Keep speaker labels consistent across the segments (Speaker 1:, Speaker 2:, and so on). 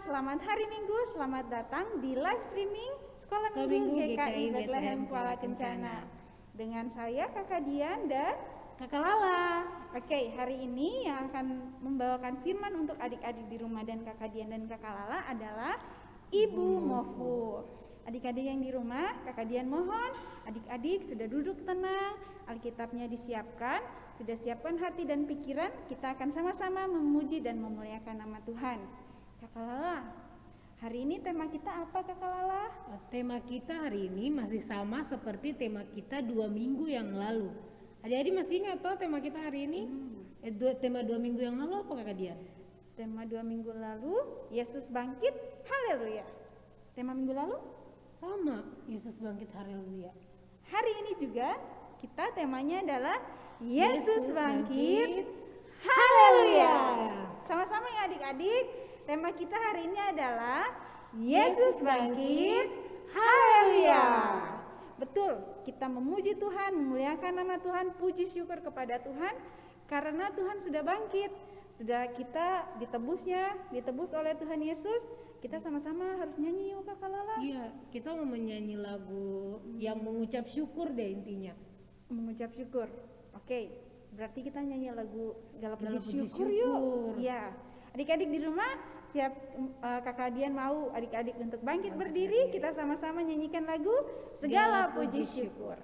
Speaker 1: selamat hari Minggu, selamat datang di live streaming Sekolah Minggu GKI Bethlehem Kuala Kencana. Dengan saya Kakak Dian dan
Speaker 2: Kakak Lala.
Speaker 1: Oke, hari ini yang akan membawakan firman untuk adik-adik di rumah dan Kakak Dian dan Kakak Lala adalah Ibu Mofu. Adik-adik yang di rumah, Kakak Dian mohon adik-adik sudah duduk tenang, Alkitabnya disiapkan, sudah siapkan hati dan pikiran, kita akan sama-sama memuji dan memuliakan nama Tuhan. Kakak Lala, hari ini tema kita apa Kakak Lala?
Speaker 2: Tema kita hari ini masih sama seperti tema kita 2 minggu yang lalu. Adik-adik masih ingat toh tema kita hari ini? Tema 2 minggu yang lalu apa Kakak Dian?
Speaker 1: Tema 2 minggu lalu, Yesus bangkit, haleluya. Tema minggu lalu?
Speaker 2: Sama, Yesus bangkit, haleluya.
Speaker 1: Hari ini juga kita temanya adalah Yesus bangkit, haleluya. Sama-sama ya adik-adik, tema kita hari ini adalah Yesus bangkit, haleluya. Betul, kita memuji Tuhan, memuliakan nama Tuhan, puji syukur kepada Tuhan karena Tuhan sudah bangkit. Sudah kita ditebus oleh Tuhan Yesus. Kita sama-sama harus nyanyi yuk Kakak Lala.
Speaker 2: Iya, kita mau menyanyi lagu yang mengucap syukur deh intinya.
Speaker 1: Mengucap syukur. Oke, berarti kita nyanyi lagu segala puji syukur
Speaker 2: syukur
Speaker 1: yuk. Iya. Adik-adik di rumah siap, Kakak Dian mau adik-adik untuk bangkit berdiri, kita sama-sama nyanyikan lagu segala puji syukur.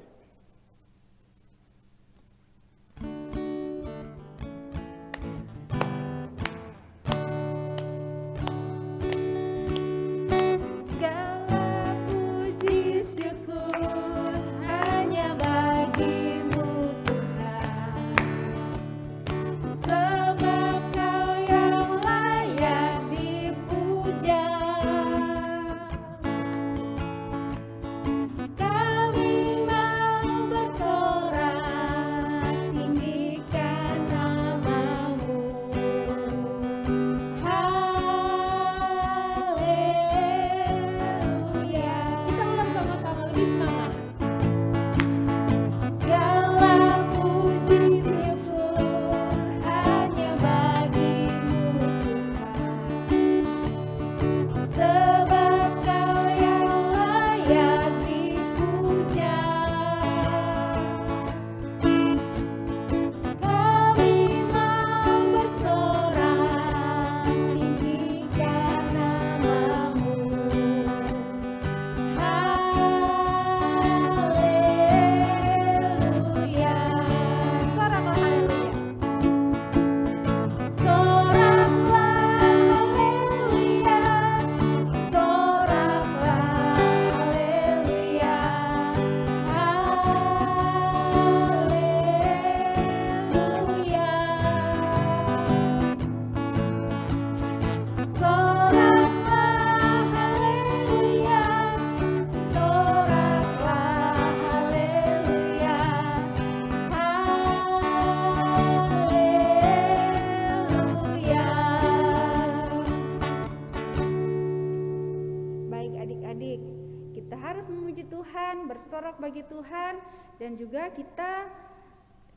Speaker 1: Bersorak bagi Tuhan, dan juga kita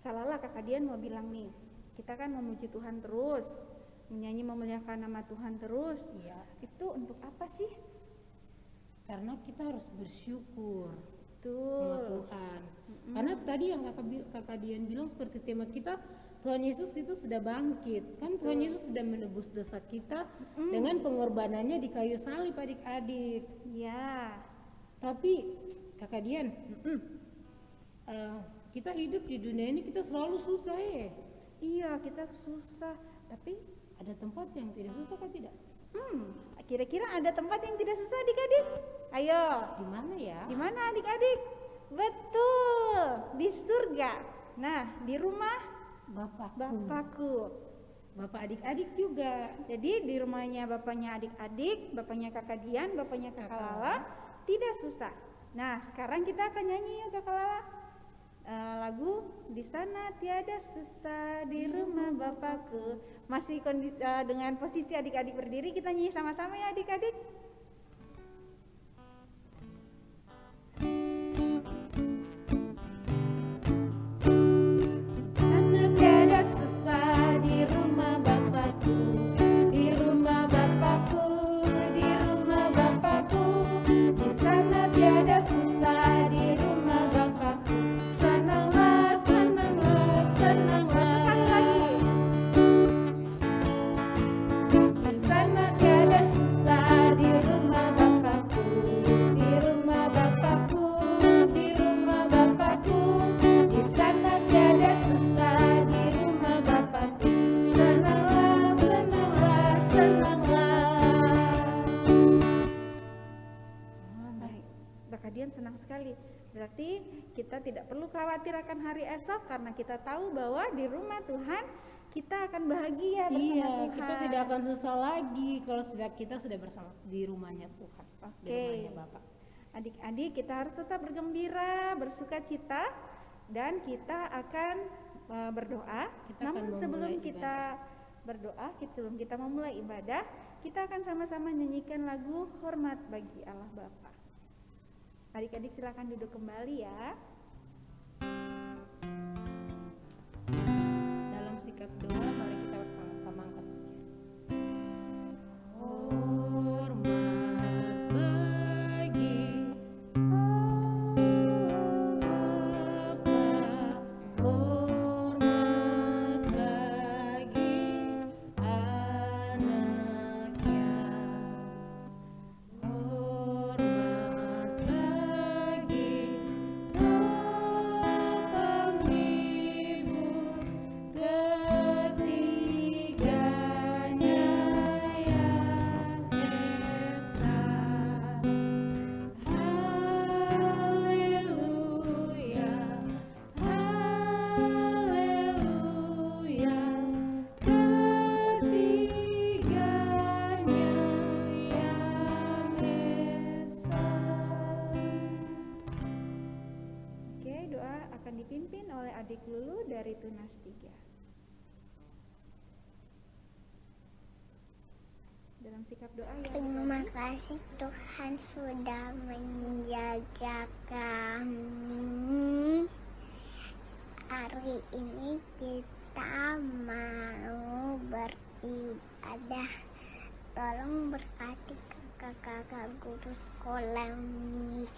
Speaker 1: Kalala Kakak Dian mau bilang nih, kita kan memuji Tuhan terus, menyanyi memuliakan nama Tuhan terus.
Speaker 2: Iya.
Speaker 1: Itu untuk apa sih?
Speaker 2: Karena kita harus bersyukur
Speaker 1: sama
Speaker 2: Tuhan. Karena tadi yang kakak Dian bilang seperti tema kita, Tuhan Yesus itu sudah bangkit. Kan Tuhan Yesus sudah menebus dosa kita dengan pengorbanannya di kayu salib adik-adik.
Speaker 1: Ya.
Speaker 2: Tapi Kakak Dian, kita hidup di dunia ini kita selalu susah ya.
Speaker 1: Iya, kita susah. Tapi
Speaker 2: ada tempat yang tidak susah kan tidak?
Speaker 1: Kira-kira ada tempat yang tidak susah adik-adik? Ayo.
Speaker 2: Di mana ya?
Speaker 1: Di mana adik-adik? Betul, di surga. Nah, di rumah Bapakku.
Speaker 2: Bapak adik-adik juga.
Speaker 1: Jadi di rumahnya bapaknya adik-adik, bapaknya Kakak Dian, bapaknya Kakak Lala, tidak susah. Nah, sekarang kita akan nyanyi yuk Kakak Lala. Lagu Di Sana Tiada Susah di Rumah Bapakku. Masih dengan posisi adik-adik berdiri, kita nyanyi sama-sama ya adik-adik. Jadi kita tidak perlu khawatir akan hari esok karena kita tahu bahwa di rumah Tuhan kita akan bahagia bersama
Speaker 2: Iya,
Speaker 1: Tuhan.
Speaker 2: kita tidak akan susah lagi kalau kita sudah bersama di rumahnya Tuhan, di
Speaker 1: Oke.
Speaker 2: rumahnya Bapak.
Speaker 1: Adik-adik, kita harus tetap bergembira, bersuka cita, dan kita akan berdoa.
Speaker 2: Kita
Speaker 1: Namun
Speaker 2: akan
Speaker 1: sebelum
Speaker 2: memulai
Speaker 1: kita berdoa, sebelum kita memulai ibadah, kita akan sama-sama nyanyikan lagu Hormat Bagi Allah Bapa. Adik-adik silakan duduk kembali ya.
Speaker 2: Dalam sikap doa, mari kita bersama-sama angkat pujian. Hormat bagi Bapa, hormat bagi anaknya, hormat bagi topang ibu ketiganya yang esa. Haleluya, haleluya, ketiganya yang esa.
Speaker 1: Oke, doa akan dipimpin oleh adik Lulu dari Tunas 3. Dalam sikap doa ya.
Speaker 3: Terima kasih Tuhan sudah menjaga kami. Hari ini kita mau beribadah. Tolong berkati kakak-kakak guru sekolah minggu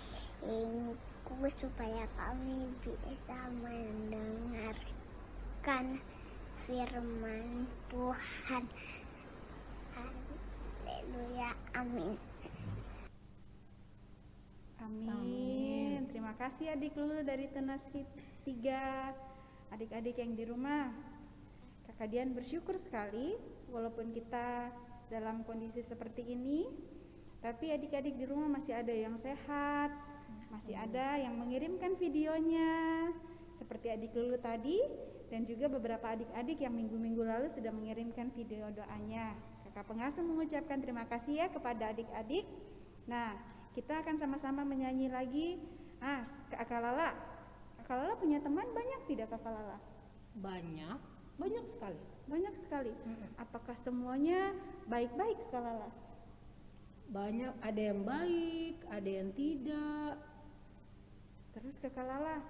Speaker 3: supaya kami bisa mendengarkan firman Tuhan. Haleluya, amin.
Speaker 1: Amin. Terima kasih adik Lulu dari Tunas 3. Adik-adik yang di rumah, Kakak Dian bersyukur sekali walaupun kita dalam kondisi seperti ini, tapi adik-adik di rumah masih ada yang sehat, masih ada yang mengirimkan videonya seperti adik Lulu tadi, dan juga beberapa adik-adik yang minggu-minggu lalu sudah mengirimkan video doanya. Kakak pengasuh mengucapkan terima kasih ya kepada adik-adik. Nah, kita akan sama-sama menyanyi lagi. Kakak Lala. Kakak Lala punya teman banyak tidak Kakak Lala?
Speaker 2: Banyak sekali.
Speaker 1: Banyak sekali. Apakah semuanya baik-baik Kakak Lala?
Speaker 2: Banyak, ada yang baik, ada yang tidak.
Speaker 1: Terus Kakak Lala,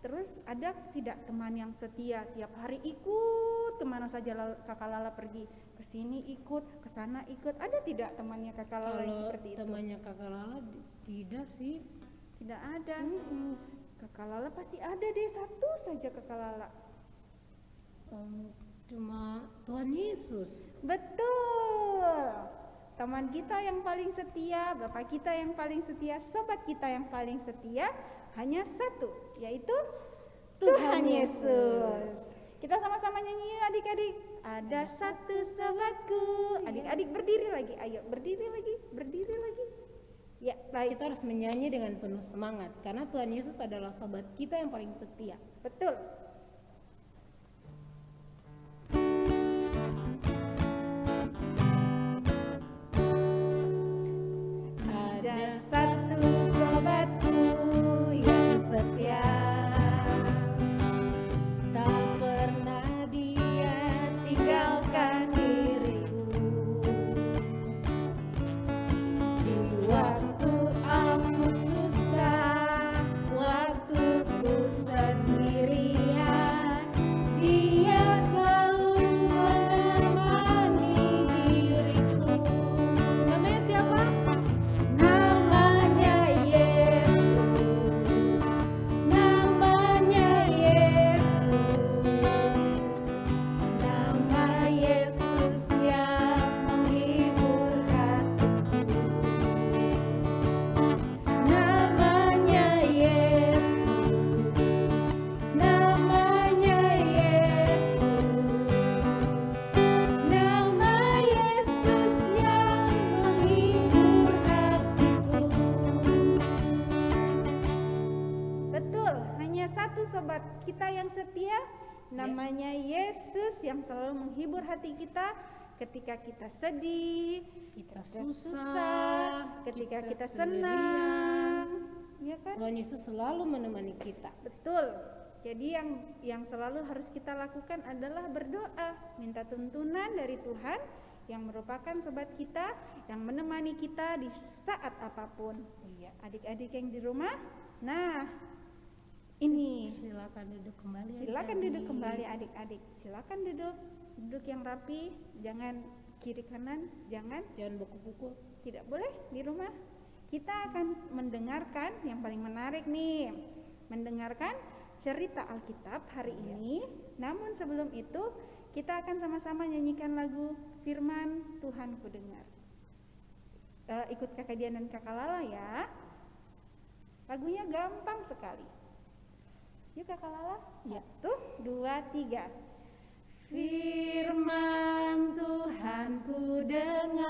Speaker 1: terus ada tidak teman yang setia tiap hari ikut kemana saja Kakak Lala pergi? Ke sini ikut, ke sana ikut. Ada tidak temannya Kakak Lala yang
Speaker 2: Kalau
Speaker 1: seperti itu?
Speaker 2: temannya Kakak Lala tidak sih.
Speaker 1: Tidak ada. Kakak Lala pasti ada deh, satu saja Kakak Lala.
Speaker 2: Cuma Tuhan Yesus.
Speaker 1: Betul. Teman kita yang paling setia, Bapak kita yang paling setia, sobat kita yang paling setia hanya satu, yaitu Tuhan Yesus. Kita sama-sama nyanyi yuk adik-adik. Ada satu sobatku. Adik-adik berdiri lagi. Ayo berdiri lagi, berdiri lagi. Ya, baik.
Speaker 2: Kita harus menyanyi dengan penuh semangat karena Tuhan Yesus adalah sobat kita yang paling setia.
Speaker 1: Betul.
Speaker 2: Ada satu sobatku yang setia, tak pernah dia tinggalkan diriku. Di waktu aku susah, waktu ku sendirian,
Speaker 1: punya satu sobat kita yang setia, namanya Yesus, yang selalu menghibur hati kita ketika kita sedih,
Speaker 2: Kita
Speaker 1: ketika
Speaker 2: susah,
Speaker 1: ketika kita
Speaker 2: sendirian.
Speaker 1: senang, ya kan?
Speaker 2: Tuhan Yesus selalu menemani kita.
Speaker 1: Betul. Jadi yang selalu harus kita lakukan adalah berdoa, minta tuntunan dari Tuhan yang merupakan sobat kita, yang menemani kita di saat apapun. Iya, adik-adik yang di rumah. Nah, ini
Speaker 2: Silakan duduk kembali.
Speaker 1: silakan
Speaker 2: adik-adik.
Speaker 1: duduk kembali adik-adik. Silakan duduk yang rapi, jangan kiri kanan, jangan
Speaker 2: Jangan beku-beku.
Speaker 1: tidak boleh di rumah. Kita akan mendengarkan yang paling menarik nih, mendengarkan cerita Alkitab hari ini. Namun sebelum itu kita akan sama-sama nyanyikan lagu Firman Tuhan Ku Dengar. Ikut Kakak Dian dan Kakak Lala ya. Lagunya gampang sekali. Yuk Kakak Lala.
Speaker 2: Ya.
Speaker 1: 1, 2, 3.
Speaker 2: Firman Tuhan ku dengar,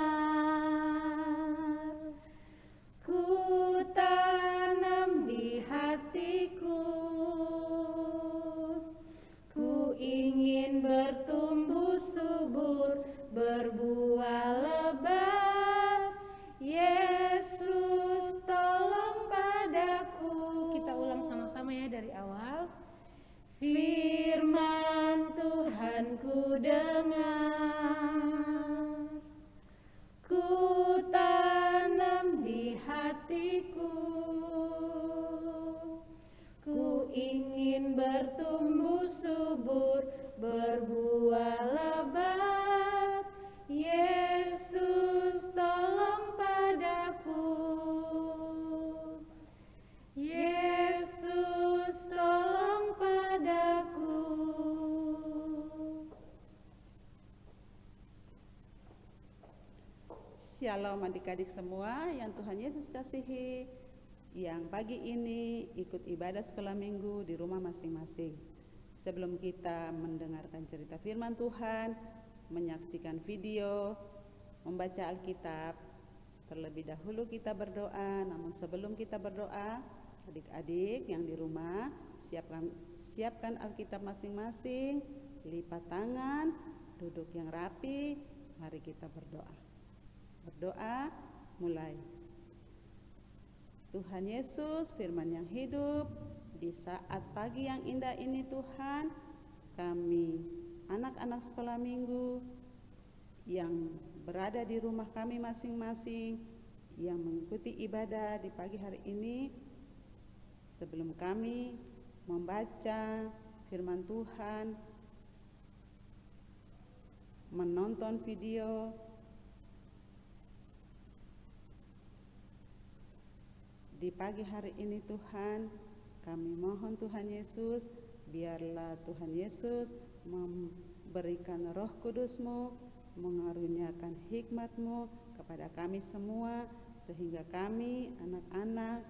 Speaker 2: ku tanam di hatiku, ku ingin bertumbuh subur, berbuah lebat. Yesus tolong padaku. Kita ulang sama-sama ya dari awal. Firman Tuhan ku dengar, ku tanam di hatiku, ku ingin bertumbuh subur, berbuah lebat. Yesus tolong padaku, Yesus tolong padaku.
Speaker 4: Shalom adik-adik semua yang Tuhan Yesus kasihi, yang pagi ini ikut ibadah sekolah minggu di rumah masing-masing. Sebelum kita mendengarkan cerita firman Tuhan, menyaksikan video, membaca Alkitab, terlebih dahulu kita berdoa. Namun sebelum kita berdoa, adik-adik yang di rumah, siapkan Alkitab masing-masing, lipat tangan, duduk yang rapi, mari kita berdoa. Berdoa mulai. Tuhan Yesus, firman yang hidup, di saat pagi yang indah ini Tuhan, kami anak-anak sekolah minggu yang berada di rumah kami masing-masing, yang mengikuti ibadah di pagi hari ini, sebelum kami membaca firman Tuhan, menonton video, di pagi hari ini Tuhan, kami mohon Tuhan Yesus, biarlah Tuhan Yesus memberikan Roh Kudus-Mu, mengaruniakan hikmat-Mu kepada kami semua, sehingga kami anak-anak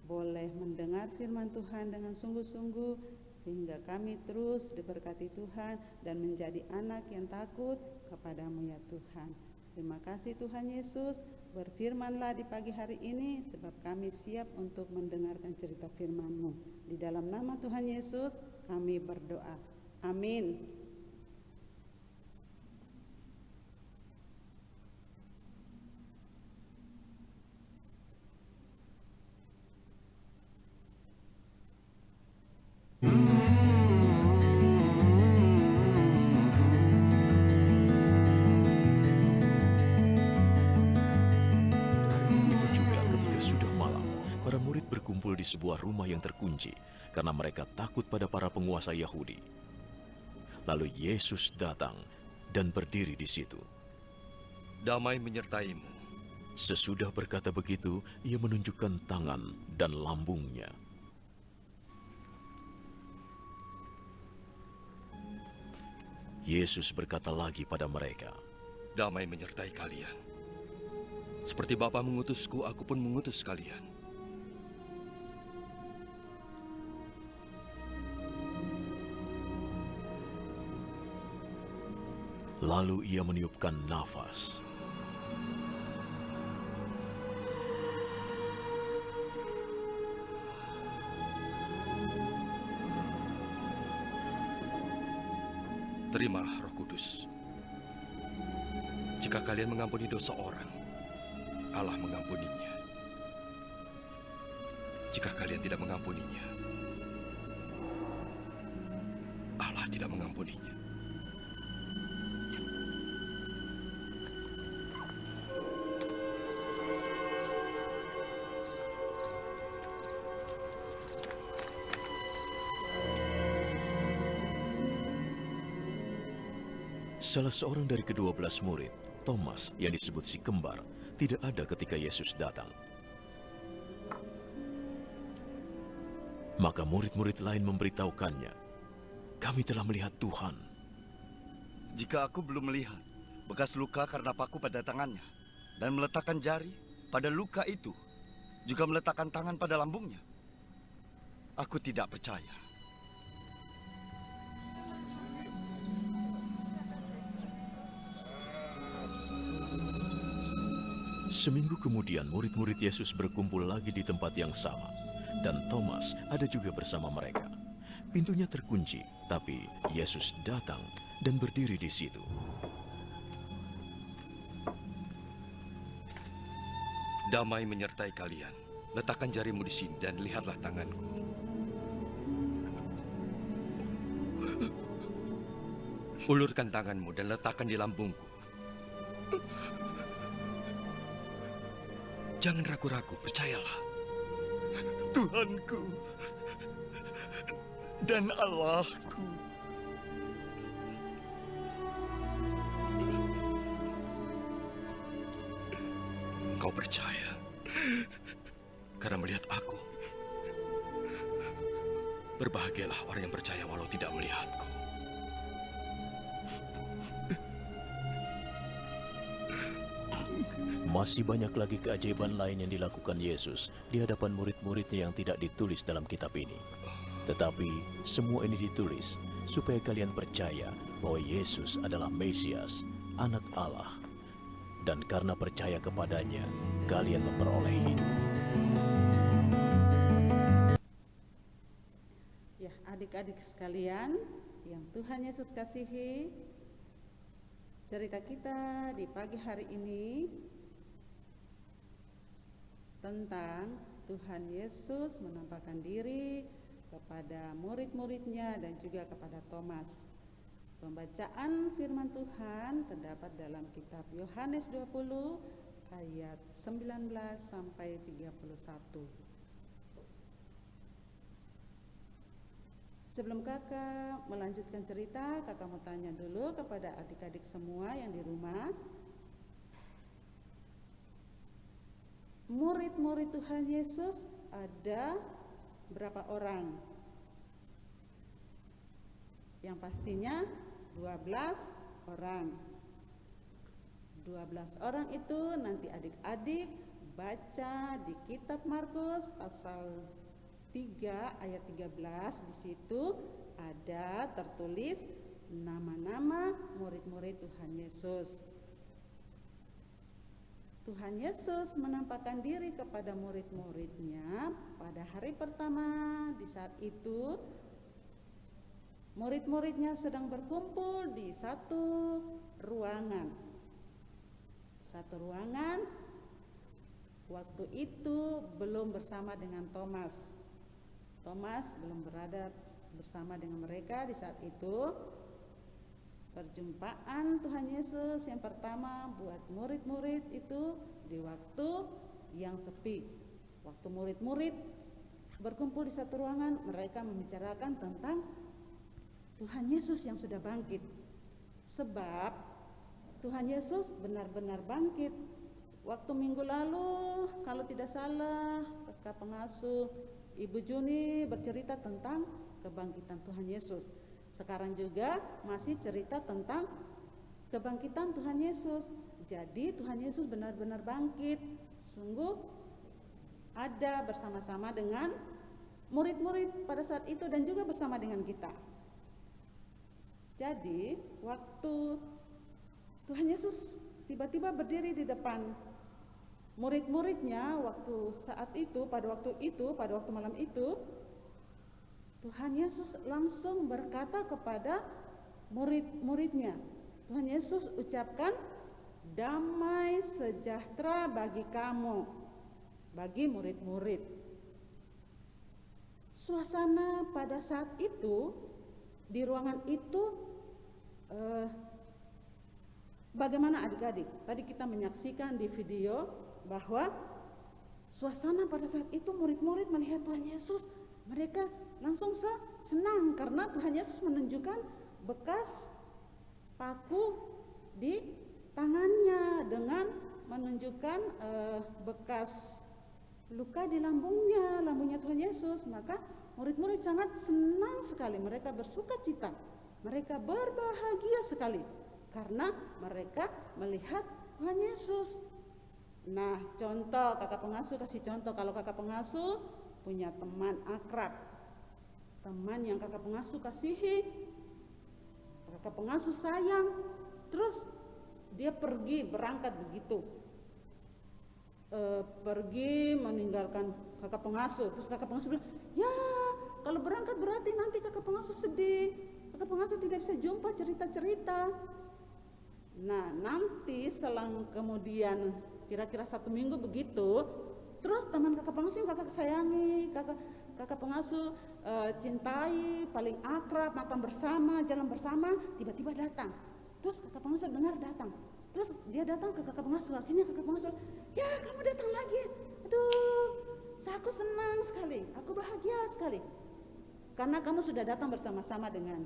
Speaker 4: boleh mendengar firman Tuhan dengan sungguh-sungguh, sehingga kami terus diberkati Tuhan dan menjadi anak yang takut kepadamu ya Tuhan. Terima kasih Tuhan Yesus, berfirmanlah di pagi hari ini, sebab kami siap untuk mendengarkan cerita firman-Mu. Di dalam nama Tuhan Yesus kami berdoa. Amin.
Speaker 5: Berkumpul di sebuah rumah yang terkunci karena mereka takut pada para penguasa Yahudi. Lalu Yesus datang dan berdiri di situ.
Speaker 6: Damai menyertaimu.
Speaker 5: Sesudah berkata begitu, ia menunjukkan tangan dan lambungnya. Yesus berkata lagi pada mereka,
Speaker 6: Damai menyertai kalian. Seperti Bapa mengutusku, aku pun mengutus kalian.
Speaker 5: Lalu ia meniupkan nafas.
Speaker 6: terimalah Roh Kudus. Jika kalian mengampuni dosa orang, Allah mengampuninya. Jika kalian tidak mengampuninya, Allah tidak mengampuninya.
Speaker 5: Salah seorang dari ke-12 murid, Thomas yang disebut si kembar, tidak ada ketika Yesus datang. Maka murid-murid lain memberitahukannya, "Kami telah melihat Tuhan."
Speaker 7: Jika aku belum melihat bekas luka karena paku pada tangannya, dan meletakkan jari pada luka itu, juga meletakkan tangan pada lambungnya, aku tidak percaya.
Speaker 5: Seminggu kemudian murid-murid Yesus berkumpul lagi di tempat yang sama, dan Thomas ada juga bersama mereka. Pintunya terkunci, tapi Yesus datang dan berdiri di situ.
Speaker 6: Damai menyertai kalian. Letakkan jarimu di sini dan lihatlah tanganku. Ulurkan tanganmu dan letakkan di lambungku. Jangan ragu-ragu, percayalah.
Speaker 7: Tuhanku dan Allahku.
Speaker 6: Engkau percaya karena melihat aku. Berbahagialah orang yang percaya walau tidak melihatku.
Speaker 5: Masih banyak lagi keajaiban lain yang dilakukan Yesus di hadapan murid-muridnya yang tidak ditulis dalam kitab ini. Tetapi semua ini ditulis supaya kalian percaya bahwa Yesus adalah Mesias, Anak Allah. Dan karena percaya kepadanya, kalian memperoleh hidup.
Speaker 4: Ya, adik-adik sekalian yang Tuhan Yesus kasihi, cerita kita di pagi hari ini tentang Tuhan Yesus menampakkan diri kepada murid-muridnya dan juga kepada Thomas. Pembacaan firman Tuhan terdapat dalam kitab Yohanes 20 ayat 19 sampai 31. Sebelum kakak melanjutkan cerita, kakak mau tanya dulu kepada adik-adik semua yang di rumah. Murid-murid Tuhan Yesus ada berapa orang? Yang pastinya 12 orang. 12 orang itu nanti adik-adik baca di kitab Markus pasal 3 ayat 13. Di situ ada tertulis nama-nama murid-murid Tuhan Yesus. Tuhan Yesus menampakkan diri kepada murid-muridnya pada hari pertama. Di saat itu murid-muridnya sedang berkumpul di satu ruangan. Satu ruangan, waktu itu belum bersama dengan Thomas. Thomas belum berada bersama dengan mereka di saat itu. Perjumpaan Tuhan Yesus yang pertama buat murid-murid itu di waktu yang sepi. Waktu murid-murid berkumpul di satu ruangan, mereka membicarakan tentang Tuhan Yesus yang sudah bangkit. Sebab Tuhan Yesus benar-benar bangkit. Waktu minggu lalu, kalau tidak salah, kakak pengasuh Ibu Juni bercerita tentang kebangkitan Tuhan Yesus. Sekarang juga masih cerita tentang kebangkitan Tuhan Yesus. Jadi Tuhan Yesus benar-benar bangkit. Sungguh ada bersama-sama dengan murid-murid pada saat itu dan juga bersama dengan kita. Jadi waktu Tuhan Yesus tiba-tiba berdiri di depan murid-muridnya pada waktu malam itu, Tuhan Yesus langsung berkata kepada murid-muridnya. Tuhan Yesus ucapkan damai sejahtera bagi kamu, bagi murid-murid. Suasana pada saat itu di ruangan itu bagaimana adik-adik? Tadi kita menyaksikan di video bahwa suasana pada saat itu murid-murid melihat Tuhan Yesus, mereka langsung senang karena Tuhan Yesus menunjukkan bekas paku di tangannya dengan menunjukkan bekas luka di lambungnya Tuhan Yesus. Maka murid-murid sangat senang sekali, mereka bersuka cita, mereka berbahagia sekali karena mereka melihat Tuhan Yesus. Nah, contoh kakak pengasuh kasih contoh, kalau kakak pengasuh punya teman akrab, teman yang kakak pengasuh kasihi, kakak pengasuh sayang, terus dia pergi berangkat begitu, pergi meninggalkan kakak pengasuh. Terus kakak pengasuh bilang, ya kalau berangkat berarti nanti kakak pengasuh sedih, kakak pengasuh tidak bisa jumpa cerita-cerita. Nah, nanti selang kemudian kira-kira 1 minggu begitu, terus teman kakak pengasuh yang kakak sayangi, kakak pengasuh cintai, paling akrab, makan bersama, jalan bersama, tiba-tiba datang. Terus kakak pengasuh dengar datang, terus dia datang ke kakak pengasuh. Akhirnya kakak pengasuh, ya kamu datang lagi, aduh aku senang sekali, aku bahagia sekali karena kamu sudah datang bersama-sama dengan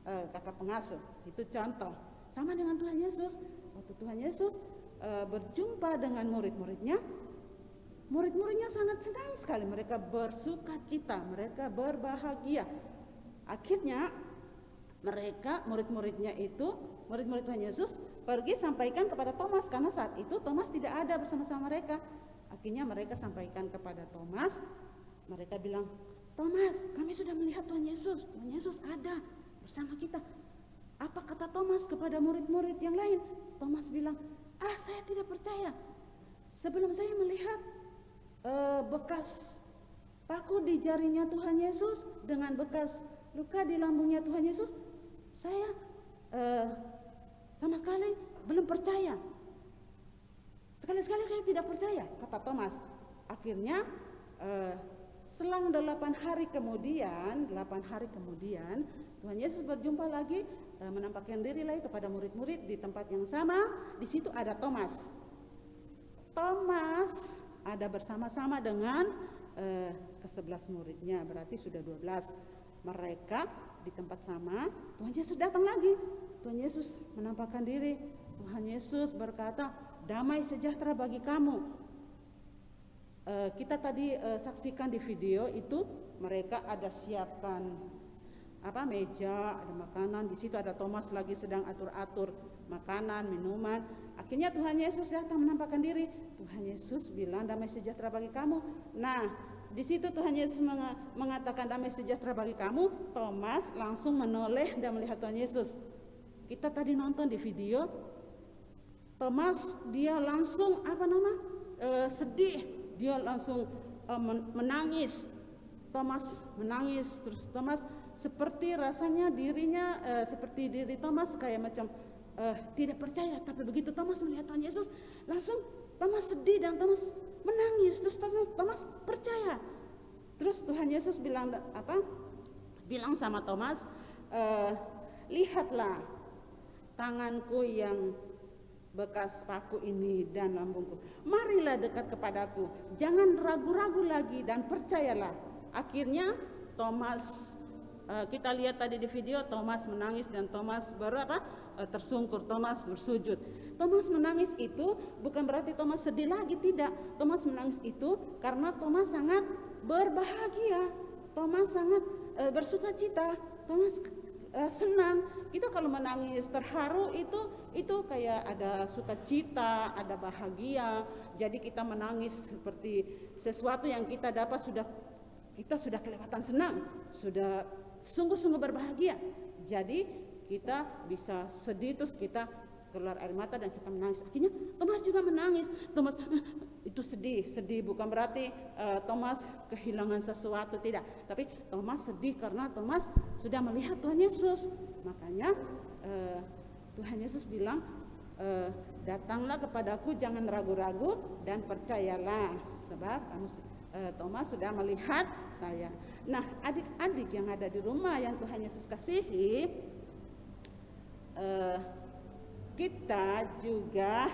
Speaker 4: kakak pengasuh. Itu contoh. Sama dengan Tuhan Yesus, waktu Tuhan Yesus berjumpa dengan murid-muridnya, murid-muridnya sangat senang sekali, mereka bersuka cita, mereka berbahagia. Akhirnya mereka, murid-muridnya itu, murid-murid Tuhan Yesus pergi sampaikan kepada Thomas, karena saat itu Thomas tidak ada bersama-sama mereka. Akhirnya mereka sampaikan kepada Thomas, mereka bilang, Thomas, kami sudah melihat Tuhan Yesus ada bersama kita. Apa kata Thomas kepada murid-murid yang lain? Thomas bilang, saya tidak percaya. Sebelum saya melihat bekas paku di jarinya Tuhan Yesus dengan bekas luka di lambungnya Tuhan Yesus, saya sama sekali belum percaya. Sekali-sekali saya tidak percaya, kata Thomas. Akhirnya selang 8 hari kemudian Tuhan Yesus berjumpa lagi, menampakkan diri lagi kepada murid-murid di tempat yang sama. Di situ ada Thomas. Thomas ada bersama-sama dengan ke-11 muridnya, berarti sudah 12. Mereka di tempat sama, Tuhan Yesus datang lagi. Tuhan Yesus menampakkan diri. Tuhan Yesus berkata, damai sejahtera bagi kamu. Kita tadi saksikan di video itu, mereka ada siapkan meja, ada makanan. Di situ ada Thomas lagi sedang atur-atur makanan, minuman. Akhirnya Tuhan Yesus datang menampakkan diri. Tuhan Yesus bilang damai sejahtera bagi kamu. Nah, di situ Tuhan Yesus mengatakan damai sejahtera bagi kamu. Thomas langsung menoleh dan melihat Tuhan Yesus. Kita tadi nonton di video, Thomas dia langsung sedih, dia langsung menangis. Thomas menangis, terus Thomas seperti rasanya dirinya seperti diri Thomas kayak macam tidak percaya. Tapi begitu Thomas melihat Tuhan Yesus, langsung Thomas sedih dan Thomas menangis. Terus Thomas percaya. Terus Tuhan Yesus bilang sama Thomas, lihatlah tanganku yang bekas paku ini dan lambungku. Marilah dekat kepadaku, jangan ragu-ragu lagi dan percayalah. Akhirnya Thomas, kita lihat tadi di video, Thomas menangis dan Thomas tersungkur, Thomas bersujud. Thomas menangis itu bukan berarti Thomas sedih lagi, tidak. Thomas menangis itu karena Thomas sangat berbahagia, Thomas sangat bersuka cita, Thomas senang. Kita kalau menangis terharu itu kayak ada sukacita, ada bahagia. Jadi kita menangis seperti sesuatu yang kita dapat, kita sudah kelihatan senang, sudah sungguh-sungguh berbahagia. Jadi kita bisa sedih terus kita keluar air mata dan kita menangis. Akhirnya Thomas juga menangis. Thomas itu sedih bukan berarti Thomas kehilangan sesuatu, tidak. Tapi Thomas sedih karena Thomas sudah melihat Tuhan Yesus. Makanya Tuhan Yesus bilang, datanglah kepadaku, jangan ragu-ragu dan percayalah, sebab kamu Thomas sudah melihat saya. Nah, adik-adik yang ada di rumah yang Tuhan Yesus kasihi, kita juga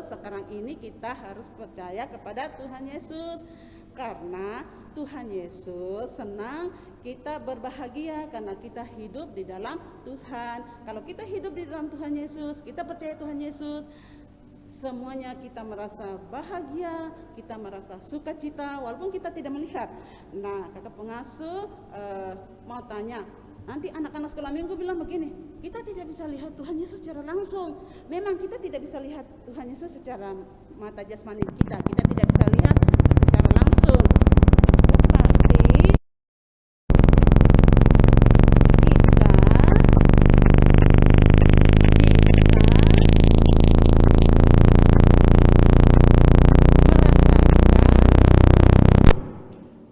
Speaker 4: sekarang ini kita harus percaya kepada Tuhan Yesus, karena Tuhan Yesus senang kita berbahagia karena kita hidup di dalam Tuhan. Kalau kita hidup di dalam Tuhan Yesus, kita percaya Tuhan Yesus, semuanya kita merasa bahagia, kita merasa sukacita walaupun kita tidak melihat. Nah, kakak pengasuh mau tanya, nanti anak-anak sekolah minggu bilang begini, kita tidak bisa lihat Tuhan Yesus secara langsung. Memang kita tidak bisa lihat Tuhan Yesus secara mata jasmani kita tidak bisa lihat secara langsung. Tetapi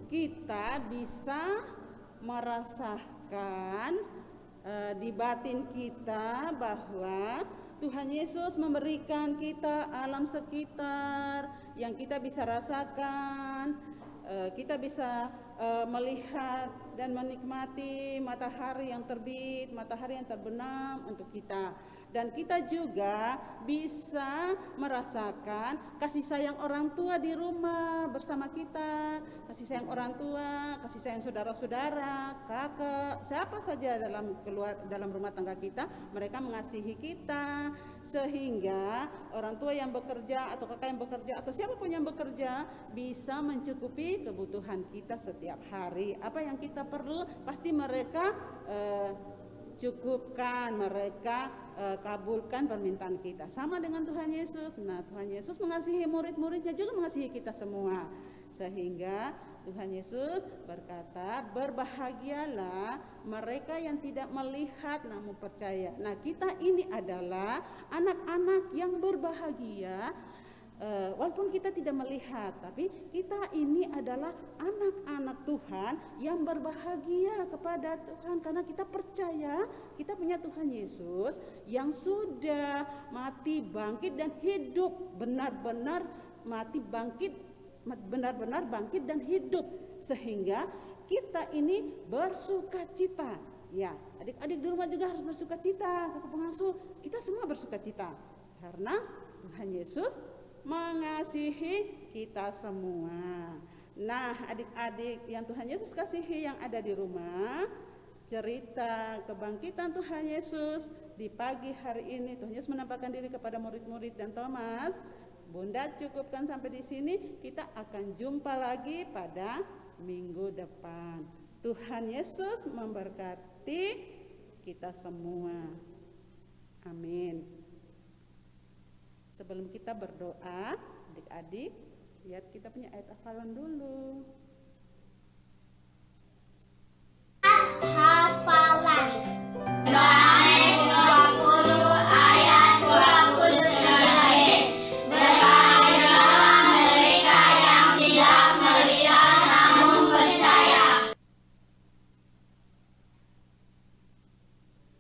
Speaker 4: kita bisa merasakan di batin kita bahwa Tuhan Yesus memberikan kita alam sekitar yang kita bisa rasakan. Kita bisa melihat dan menikmati matahari yang terbit, matahari yang terbenam untuk kita. Dan kita juga bisa merasakan kasih sayang orang tua di rumah bersama kita, kasih sayang orang tua, kasih sayang saudara-saudara, kakak, siapa saja dalam rumah tangga kita, mereka mengasihi kita, sehingga orang tua yang bekerja atau kakak yang bekerja atau siapapun yang bekerja bisa mencukupi kebutuhan kita setiap hari. Apa yang kita perlu pasti mereka cukupkan, mereka kabulkan permintaan kita. Sama dengan Tuhan Yesus. Nah, Tuhan Yesus mengasihi murid-muridnya juga mengasihi kita semua. Sehingga Tuhan Yesus berkata, berbahagialah mereka yang tidak melihat namun percaya. Nah, kita ini adalah anak-anak yang berbahagia. Walaupun kita tidak melihat, tapi kita ini adalah anak-anak Tuhan yang berbahagia kepada Tuhan karena kita percaya kita punya Tuhan Yesus yang sudah mati, bangkit dan hidup, benar-benar mati, bangkit, benar-benar bangkit dan hidup, sehingga kita ini bersukacita. Ya, adik-adik di rumah juga harus bersukacita, kakak pengasuh, kita semua bersukacita karena Tuhan Yesus mengasihi kita semua. Nah, adik-adik yang Tuhan Yesus kasihi yang ada di rumah, cerita kebangkitan Tuhan Yesus di pagi hari ini. Tuhan Yesus menampakkan diri kepada murid-murid dan Thomas. Bunda cukupkan sampai di sini, kita akan jumpa lagi pada minggu depan. Tuhan Yesus memberkati kita semua. Amin. Sebelum kita berdoa, adik-adik, lihat kita punya ayat hafalan dulu.
Speaker 3: Hafalan Yohanes 20 ayat 29. Berbahagialah mereka yang tidak melihat namun percaya.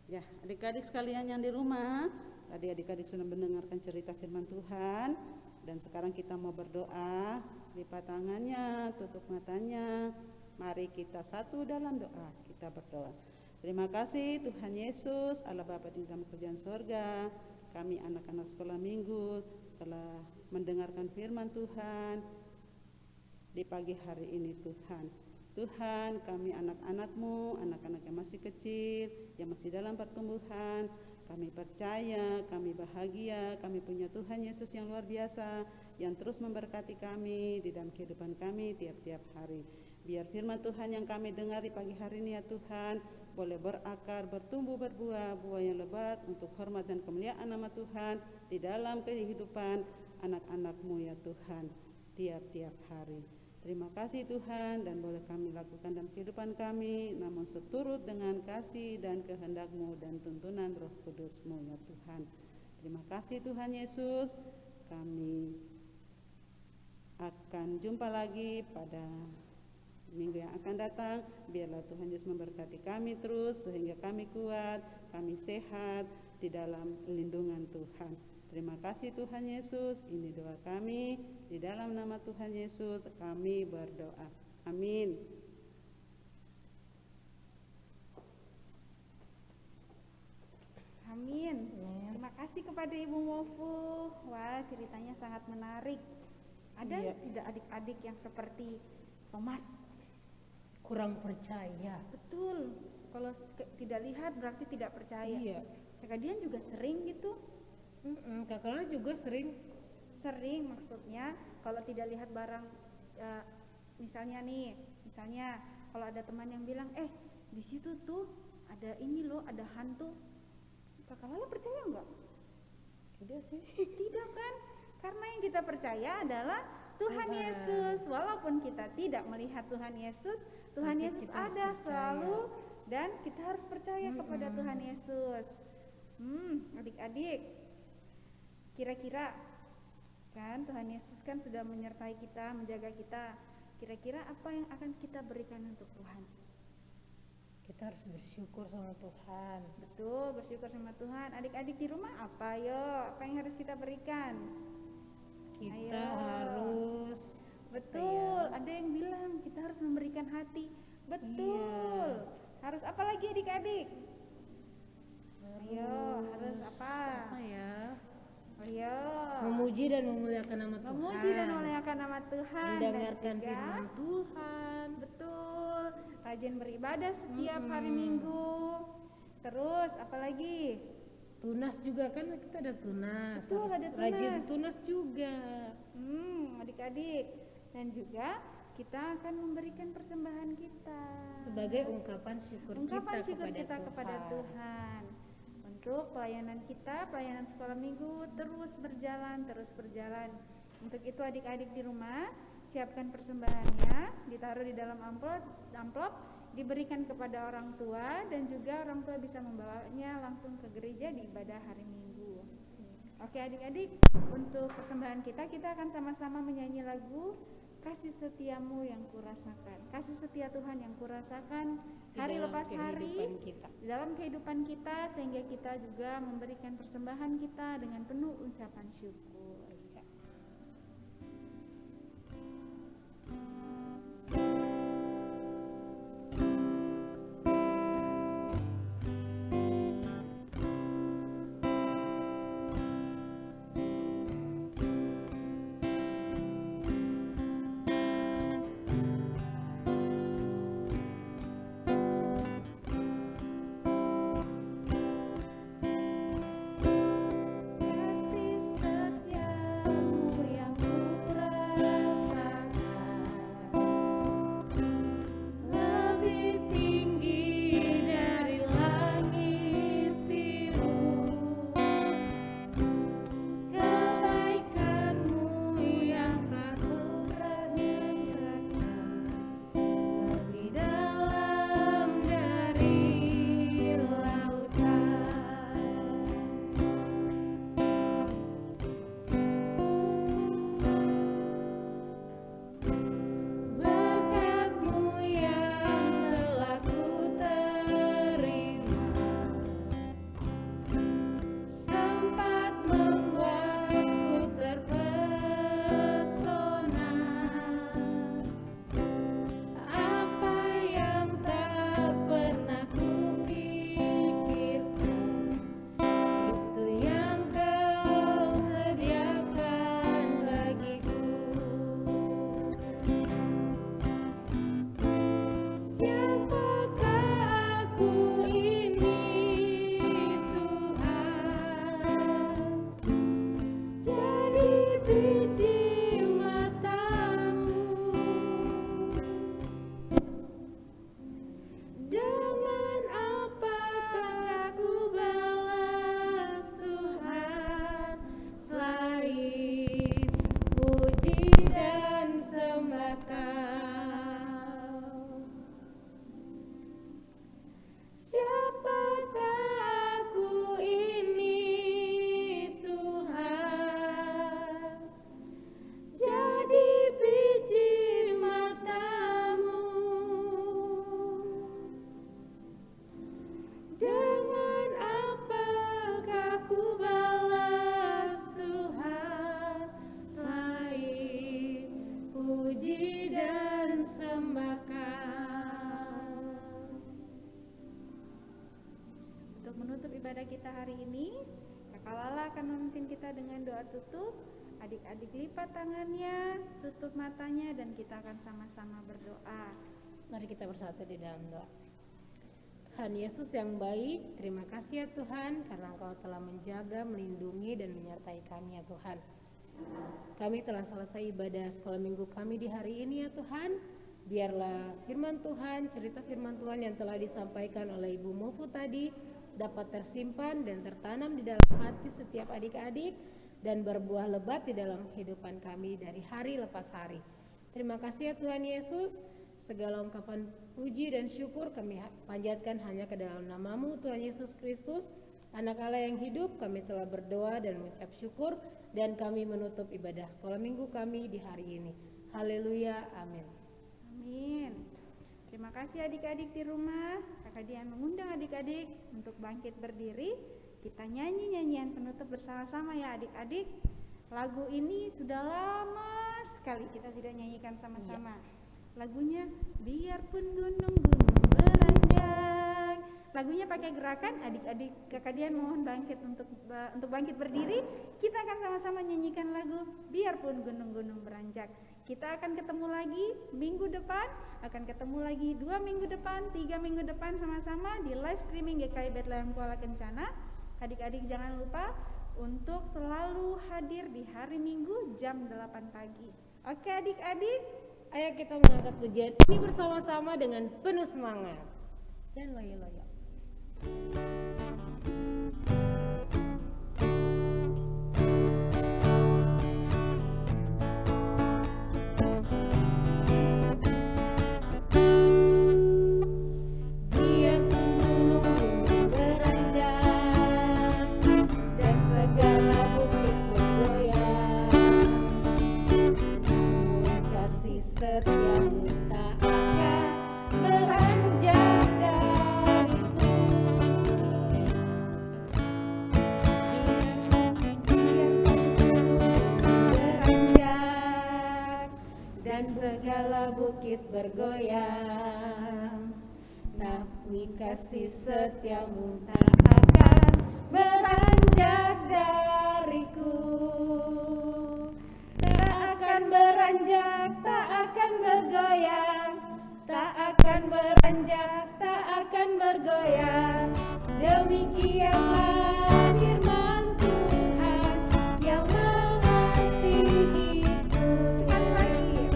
Speaker 4: Ya, adik-adik sekalian yang di rumah, tadi adik-adik sudah mendengarkan cerita firman Tuhan, dan sekarang kita mau berdoa. Lipat tangannya, tutup matanya. Mari kita satu dalam doa, kita berdoa. Terima kasih Tuhan Yesus, Allah Bapa di dalam kerajaan sorga. Kami anak-anak sekolah minggu telah mendengarkan firman Tuhan di pagi hari ini Tuhan. Tuhan, kami anak-anak-Mu, anak-anak yang masih kecil, yang masih dalam pertumbuhan, kami percaya, kami bahagia, kami punya Tuhan Yesus yang luar biasa, yang terus memberkati kami di dalam kehidupan kami tiap-tiap hari. Biar firman Tuhan yang kami dengar di pagi hari ini ya Tuhan, boleh berakar, bertumbuh, berbuah, buah yang lebat untuk hormat dan kemuliaan nama Tuhan di dalam kehidupan anak-anak-Mu ya Tuhan, tiap-tiap hari. Terima kasih Tuhan, dan boleh kami lakukan dalam kehidupan kami, namun seturut dengan kasih dan kehendak-Mu dan tuntunan Roh Kudus-Mu ya Tuhan. Terima kasih Tuhan Yesus. Kami akan jumpa lagi pada minggu yang akan datang. Biarlah Tuhan Yesus memberkati kami terus sehingga kami kuat, kami sehat di dalam lindungan Tuhan. Terima kasih Tuhan Yesus, ini doa kami, di dalam nama Tuhan Yesus kami berdoa. Amin.
Speaker 1: Amin. Terima kasih kepada Ibu Mofu. Wah, ceritanya sangat menarik. Ada tidak adik-adik yang seperti Thomas?
Speaker 2: Kurang percaya.
Speaker 1: Betul. Kalau tidak lihat berarti tidak percaya.
Speaker 2: Iya.
Speaker 1: Kakak Dian juga sering gitu.
Speaker 2: Kakak Lala juga sering.
Speaker 1: Sering maksudnya kalau tidak lihat barang, misalnya kalau ada teman yang bilang, di situ tuh ada ini loh, ada hantu. Kakak Lala percaya enggak?
Speaker 2: Tidak sih.
Speaker 1: Tidak kan? Karena yang kita percaya adalah Tuhan Yesus. Walaupun kita tidak melihat Tuhan Yesus, Tuhan Yesus ada selalu dan kita harus percaya kepada Tuhan Yesus. Adik-adik, kira-kira kan Tuhan Yesus kan sudah menyertai kita, menjaga kita. Kira-kira apa yang akan kita berikan untuk Tuhan?
Speaker 2: Kita harus bersyukur sama Tuhan.
Speaker 1: Betul, bersyukur sama Tuhan. Adik-adik di rumah apa? Apa yang harus kita berikan?
Speaker 2: Kita harus
Speaker 1: betul. Ada yang bilang kita harus memberikan hati. Betul. Harus apa lagi adik-adik? Harus apa?
Speaker 2: Memuji dan memuliakan nama Tuhan.
Speaker 1: Memuji dan memuliakan nama Tuhan.
Speaker 2: Mendengarkan firman Tuhan.
Speaker 1: Betul. Rajin beribadah setiap hari Minggu. Terus apa lagi?
Speaker 2: Tunas juga kan, kita ada tunas.
Speaker 1: Betul, ada tunas.
Speaker 2: Rajin tunas juga.
Speaker 1: Adik-adik. Dan juga kita akan memberikan persembahan kita
Speaker 2: sebagai ungkapan syukur kita
Speaker 1: kepada Tuhan. Untuk pelayanan kita, pelayanan sekolah minggu terus berjalan. Untuk itu adik-adik di rumah, siapkan persembahannya, ditaruh di dalam amplop, diberikan kepada orang tua, dan juga orang tua bisa membawanya langsung ke gereja di ibadah hari Minggu. Oke adik-adik, untuk persembahan kita akan sama-sama menyanyi lagu Kasih Setiamu yang Kurasakan. Kasih setia Tuhan yang kurasakan hari lepas hari di dalam kehidupan kita, sehingga kita juga memberikan persembahan kita dengan penuh ucapan syukur. Kasih setia menutup ibadah kita hari ini, Kakak Lala akan memimpin kita dengan doa tutup. Adik-adik lipat tangannya, tutup matanya, dan kita akan sama-sama berdoa.
Speaker 2: Mari kita bersatu di dalam doa. Tuhan Yesus yang baik, terima kasih ya Tuhan karena Engkau telah menjaga, melindungi, dan menyertai kami ya Tuhan. Kami telah selesai ibadah sekolah minggu kami di hari ini ya Tuhan. Biarlah firman Tuhan, cerita firman Tuhan yang telah disampaikan oleh Ibu Mufu tadi dapat tersimpan dan tertanam di dalam hati setiap adik-adik dan berbuah lebat di dalam kehidupan kami dari hari lepas hari. Terima kasih ya Tuhan Yesus. Segala ungkapan puji dan syukur kami panjatkan hanya ke dalam nama-Mu Tuhan Yesus Kristus, Anak Allah yang hidup. Kami telah berdoa dan mengucap syukur, dan kami menutup ibadah sekolah minggu kami di hari ini. Haleluya, amin.
Speaker 1: Amin. Terima kasih adik-adik di rumah. Kakak Dian mengundang adik-adik untuk bangkit berdiri. Kita nyanyi nyanyian penutup bersama-sama ya adik-adik. Lagu ini sudah lama sekali kita tidak nyanyikan sama-sama. Lagunya Biarpun Gunung-gunung Beranjak. Lagunya pakai gerakan. Adik-adik Kakak Dian mohon bangkit untuk bangkit berdiri. Kita akan sama-sama nyanyikan lagu Biarpun Gunung-gunung Beranjak. Kita akan ketemu lagi minggu depan, akan ketemu lagi 2 minggu depan, 3 minggu depan sama-sama di live streaming GKI Bethlehem Kuala Kencana. Adik-adik jangan lupa untuk selalu hadir di hari Minggu jam 8 pagi. Oke adik-adik,
Speaker 2: Ayo kita mengangkat pujian ini bersama-sama dengan penuh semangat dan loyo-loyo. Setiamu tak akan beranjak dariku. Beranjak dan segala bukit bergoyang, tapi kasih setiamu tak akan beranjak dariku. Tak akan beranjak, tak akan bergoyang, tak akan beranjak, tak akan bergoyang. Demikianlah firman Tuhan yang mengasihiku. Sekali lagi.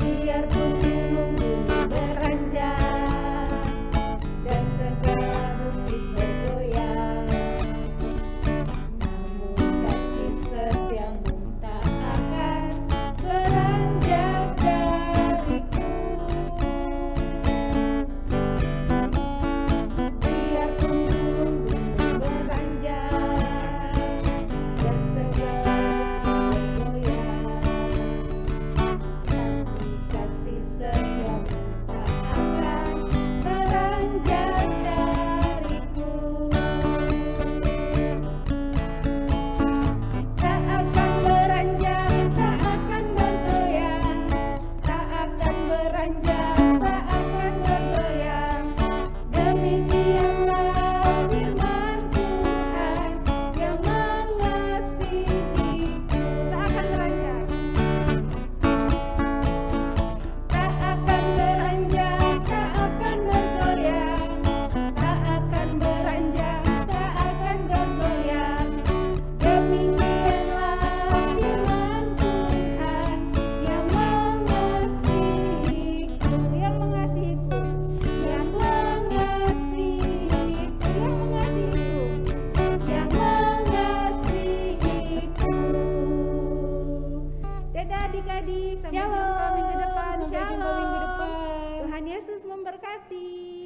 Speaker 2: Biarpun gunung-gunung beranjak dan segala bukit bergoyang, setiamu tak akan beranjak dariku. Biarpun gunung-gunung beranjak dan segala bukit bergoyang, tapi kasih setiamu tak akan beranjak dariku. Tak akan beranjak, tak akan bergoyang, tak akan beranjak, tak akan bergoyang. Demikianlah firman Tuhan yang mengasihiku. Tak akan beranjak, tak akan beranjak, tak akan bergoyang, tak akan beranjak, tak akan bergoyang. Demikianlah firman Tuhan yang mengasihiku, yang mengasihiku, yang mengasihiku, yang mengasihiku, yang mengasihiku. Dadah adik-adik, sampai jumpa minggu depan. Sampai jumpa minggu depan.
Speaker 1: Tuhan Yesus memberkati.